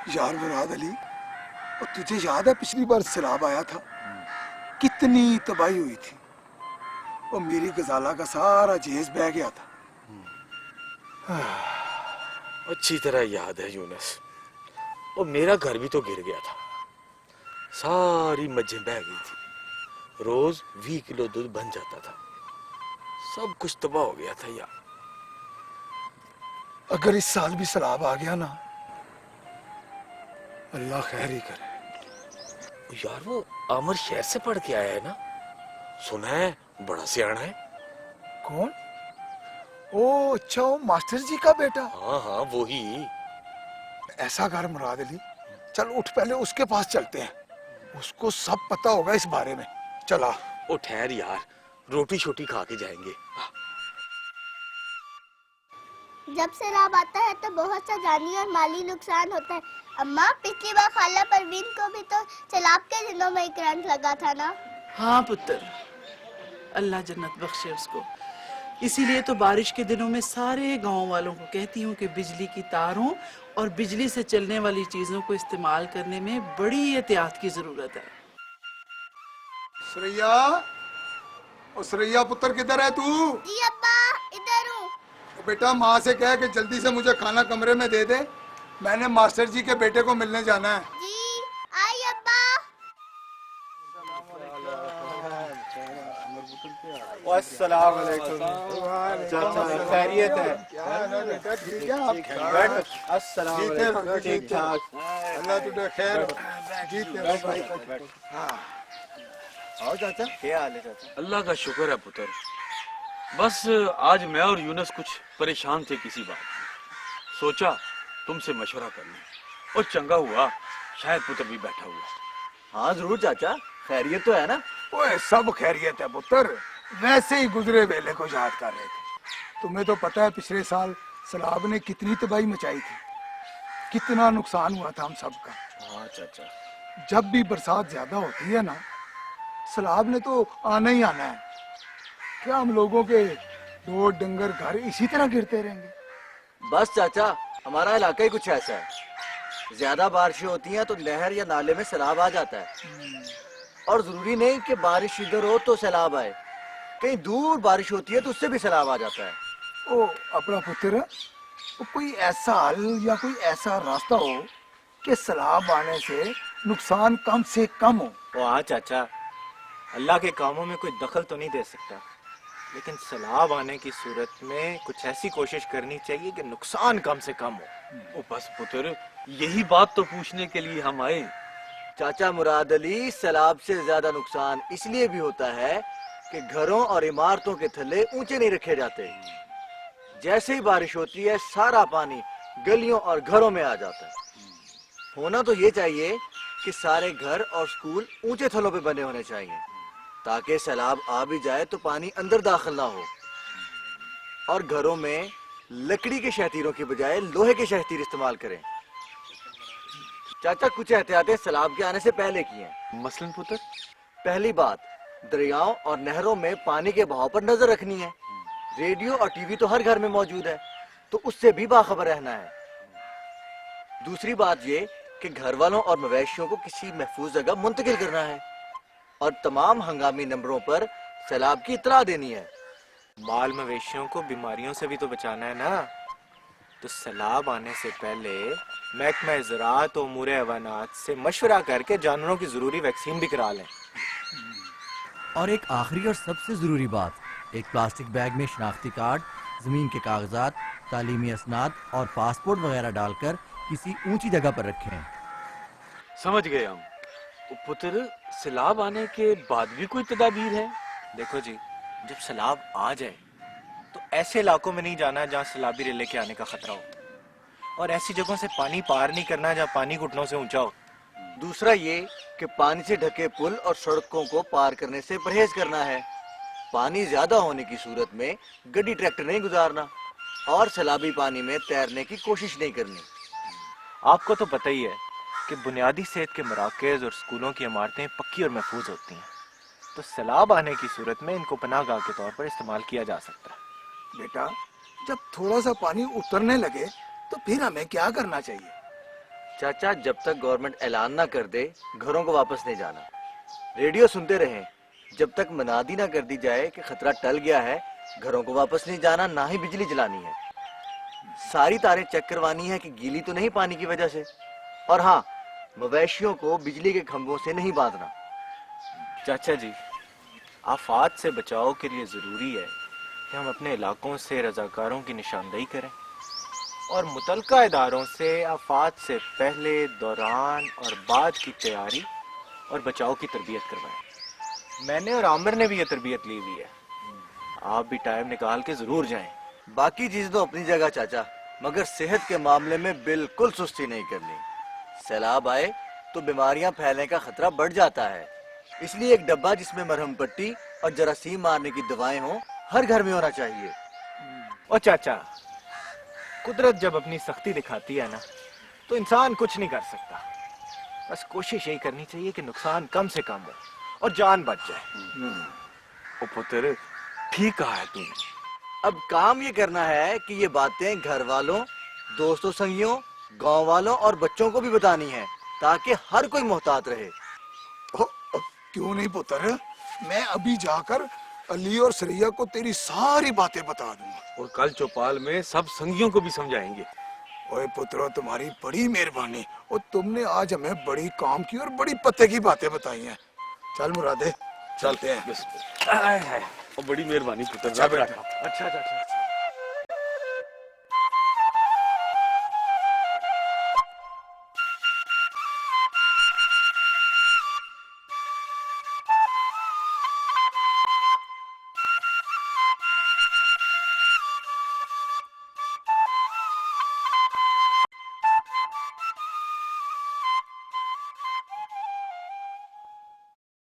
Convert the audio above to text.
यार मुराद अली, और तुझे याद है पिछली बार सैलाब आया था, कितनी तबाही हुई थी। और मेरी गजाला का सारा जहेज बह गया था। अच्छी तरह याद है यूनस, और मेरा घर भी तो गिर गया था। सारी मज्जें बह गई थी, रोज 20 किलो दूध बन जाता था। सब कुछ तबाह हो गया था यार। अगर इस साल भी सैलाब आ गया ना, अल्लाह खैर ही करे। यार वो अमर शहर से पढ़ के आया है ना, सुना है बड़ा सियाना है। कौन? ओ अच्छा, वो मास्टर जी का बेटा। हाँ हाँ वो ही। ऐसा कर मुराद अली, चल उठ, पहले उसके पास चलते हैं, उसको सब पता होगा इस बारे में। चला। ओ ठहर यार, रोटी छोटी खा के जाएंगे। जब सैलाब आता है तो बहुत सा जानी और माली नुकसान होता है। अम्मा, पिछली बार खाला परवीन को भी तो सैलाब के दिनों में ही करंट लगा था ना। हाँ पुत्र, अल्लाह जन्नत बख्शे उसको। इसीलिए तो बारिश के दिनों में सारे गांव वालों को कहती हूँ कि बिजली की तारों और बिजली से चलने वाली चीजों को इस्तेमाल करने में बड़ी एहतियात की जरूरत है। सुरैया, ओ सुरैया पुत्र किधर है तू? जी अब्बा, इधर हूँ। बेटा माँ से कह कि जल्दी से मुझे खाना कमरे में दे दे, मैंने मास्टर जी के बेटे को मिलने जाना है। जी आई अब्बा। अस्सलाम वालेकुम। खैरियत है? ठीक है, आप अस्सलाम वालेकुम। ठीक ठाक। अल्लाह तुझे खैर जीते। हाँ आओ चाचा। क्या हाल है चाचा? अल्लाह का शुक्र है पुत्र। बस आज मैं और यूनस कुछ परेशान थे किसी बात में, सोचा तुमसे मशवरा कर लूं, और चंगा हुआ शायद पुत्र भी बैठा हुआ। हाँ जरूर चाचा, खैरियत तो है ना? ओए सब खैरियत है पुत्र, वैसे ही गुजरे वेले को याद कर रहे थे। तुम्हें तो पता है पिछले साल सैलाब ने कितनी तबाही मचाई थी, कितना नुकसान हुआ था हम सबका। हाँ चाचा। जब भी बरसात ज्यादा होती है ना, सैलाब ने तो आना ही आना है। क्या हम लोगों के दो डंगर घर इसी तरह गिरते रहेंगे? बस चाचा, हमारा इलाका ही कुछ ऐसा है। ज्यादा बारिशें होती हैं तो नहर या नाले में सैलाब आ जाता है। और जरूरी नहीं कि बारिश इधर हो तो सैलाब आए, कहीं दूर बारिश होती है तो उससे भी सैलाब आ जाता है। ओ अपना पुत्र, कोई ऐसा हल या कोई ऐसा रास्ता हो कि सैलाब आने से नुकसान कम से कम हो। ओ हाँ चाचा, अल्लाह के कामों में कोई दखल तो नहीं दे सकता, लेकिन सैलाब आने की सूरत में कुछ ऐसी कोशिश करनी चाहिए कि नुकसान कम से कम हो। ओ बस पुत्र, यही बात तो पूछने के लिए हम आए। चाचा मुराद अली, सैलाब से ज्यादा नुकसान इसलिए भी होता है कि घरों और इमारतों के थल्ले ऊंचे नहीं रखे जाते। जैसे ही बारिश होती है सारा पानी गलियों और घरों में आ जाता है। होना तो ये चाहिए कि सारे घर और स्कूल ऊंचे थलों पे बने होने चाहिए, ताकि सैलाब आ भी जाए तो पानी अंदर दाखिल ना हो। और घरों में लकड़ी के शहतीरों की बजाय लोहे के शहतीर इस्तेमाल करें। चाचा कुछ एहतियातें सैलाब के आने से पहले की हैं। मसलन पुत्र? पहली बात, दरियाओं और नहरों में पानी के बहाव पर नजर रखनी है। रेडियो और टीवी तो हर घर में मौजूद है, तो उससे भी बाखबर रहना है। दूसरी बात ये कि घर वालों और मवेशियों को किसी महफूज जगह मुंतकिल करना है, और तमाम हंगामी नंबरों पर सैलाब की इतला देनी है। माल मवेशियों को बीमारियों से भी तो बचाना है ना, तो सैलाब आने से पहले महकमा ज़राअत और उमूर हवानात से मशवरा करके जानवरों की जरूरी वैक्सीन भी करा लें। और एक आखिरी और सबसे ज़रूरी बात, एक प्लास्टिक बैग में शनाख्ती कार्ड, ज़मीन के कागजात, तालीमी असनाद और पासपोर्ट वगैरह डालकर किसी ऊंची जगह पर रखें। समझ गए हम। तो पुत्र, सैलाब आने के बाद भी कोई तदाबीर है? देखो जी, जब सैलाब आ जाए तो ऐसे इलाकों में नहीं जाना जहाँ सैलाबी रेले के आने का खतरा हो, और ऐसी जगहों से पानी पार नहीं करना जहाँ पानी घुटनों से ऊंचा हो। दूसरा ये कि पानी से ढके पुल और सड़कों को पार करने से परहेज करना है। पानी ज्यादा होने की सूरत में गड्डी ट्रैक्टर नहीं गुजारना, और सैलाबी पानी में तैरने की कोशिश नहीं करनी। आपको तो पता ही है कि बुनियादी सेहत के मराकज़ और स्कूलों की इमारतें पक्की और महफूज होती हैं, तो सैलाब आने की सूरत में इनको पनाहगाह के तौर पर इस्तेमाल किया जा सकता है। बेटा, जब थोड़ा सा पानी उतरने लगे तो फिर हमें क्या करना चाहिए? चाचा, जब तक गवर्नमेंट ऐलान ना कर दे घरों को वापस नहीं जाना। रेडियो सुनते रहें जब तक मनादी ना कर दी जाए कि खतरा टल गया है, घरों को वापस नहीं जाना, ना ही बिजली जलानी है। सारी तारें चेक करवानी है कि गीली तो नहीं पानी की वजह से। और हाँ, मवेशियों को बिजली के खंभों से नहीं बांधना। चाचा जी, आफात से बचाव के लिए जरूरी है कि हम अपने इलाकों से रजाकारों की निशानदेही करें और मुतलका इदारों से आफात से पहले, दौरान और बाद की तैयारी और बचाव की तरबियत करवाएं। मैंने और आमिर ने भी ये तरबियत ली हुई है। आप भी टाइम निकाल के जरूर जाएं। बाकी चीज तो अपनी जगह चाचा, मगर सेहत के मामले में बिल्कुल सुस्ती नहीं करनी। सैलाब आए तो बीमारियां फैलने का खतरा बढ़ जाता है, इसलिए एक डब्बा जिसमें मरहम पट्टी और जरासीम मारने की दवाएं हों हर घर में होना चाहिए। और चाचा, कुदरत जब अपनी सख्ती दिखाती है ना, तो इंसान कुछ नहीं कर सकता। बस कोशिश यही करनी चाहिए कि नुकसान कम से कम हो और जान बच जाए। ओ पुत्र, ठीक कहा है तूने। अब काम ये करना है कि ये बातें घर वालों, दोस्तों, संगियों, गांव वालों और बच्चों को भी बतानी है, ताकि हर कोई मोहतात रहे। क्यों नहीं पुत्र, मैं अभी जाकर अली और सरैया को तेरी सारी बातें बता दूंगा। और कल चौपाल में सब संगियों को भी समझाएंगे। ओए पुत्रो, तुम्हारी बड़ी मेहरबानी, और तुमने आज हमें बड़ी काम की और बड़ी पते की बातें बताई हैं। चल मुरादे, चलते हैं। और बड़ी मेहरबानी पुत्र। अच्छा बेटा। अच्छा चाचा।